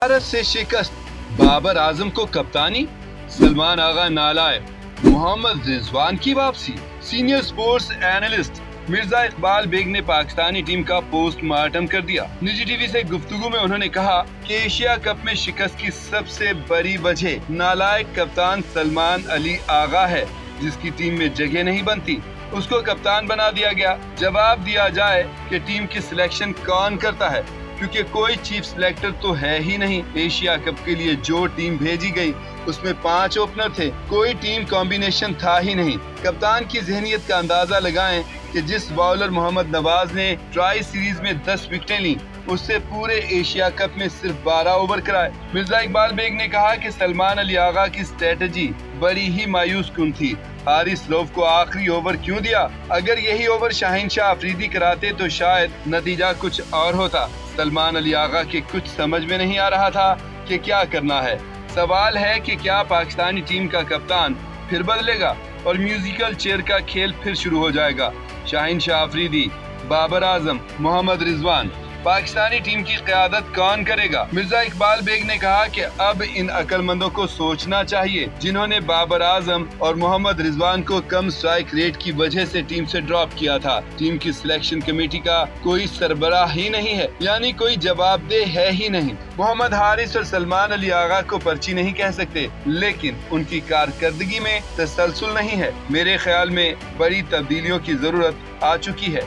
भारत से शिकस्त, बाबर आजम को कप्तानी, सलमान आगा नालायक, मोहम्मद रिजवान की वापसी। Senior sports analyst Mirza Iqbal Baig ने पाकिस्तानी टीम का पोस्टमार्टम कर दिया। निजी टीवी से गुफ्तगू में उन्होंने कहा कि एशिया कप में शिकस्त की सबसे बड़ी वजह नालायक कप्तान सलमान अली आगा है, जिसकी टीम में जगह नहीं बनती, उसको कप्तान बना दिया गया। जवाब दिया जाए कि टीम की सिलेक्शन कौन करता है, क्योंकि कोई चीफ सिलेक्टर तो है ही नहीं। एशिया कप के लिए जो टीम भेजी गई उसमें 5 ओपनर थे, कोई टीम कॉम्बिनेशन था ही नहीं। कप्तान की ज़हनियत का अंदाजा लगाएं कि जिस बॉलर मोहम्मद नवाज ने ट्राई सीरीज में 10 विकेटें ली, उससे पूरे एशिया कप में सिर्फ 12 ओवर कराए। मिर्जा इकबाल बेग ने कहा कि सलमान अली आगा की स्ट्रेटजी बड़ी ही मायूस कुन थी। हारिस रऊफ को आखिरी ओवर क्यों दिया? अगर यही ओवर शाहीन शाह अफरीदी कराते तो शायद नतीजा कुछ और होता। सलमान अली आगा के कुछ समझ में नहीं आ रहा था कि क्या करना है। सवाल है कि क्या पाकिस्तानी टीम का कप्तान फिर बदलेगा और म्यूजिकल चेयर का खेल फिर शुरू हो जाएगा। शाहीन शाह अफरीदी, बाबर आजम, मोहम्मद रिजवान, पाकिस्तानी टीम की क़यादत कौन करेगा? मिर्जा इकबाल बेग ने कहा कि अब इन अक्लमंदों को सोचना चाहिए जिन्होंने बाबर आजम और मोहम्मद रिजवान को कम स्ट्राइक रेट की वजह से टीम से ड्रॉप किया था। टीम की सिलेक्शन कमेटी का कोई सरबराह ही नहीं है, यानी कोई जवाबदेह है ही नहीं। मोहम्मद हारिस और सलमान अली आगा को पर्ची नहीं कह सकते, लेकिन उनकी कारकर्दगी में तसलसल नहीं है। मेरे ख्याल में बड़ी तब्दीलियों की जरूरत आ चुकी है।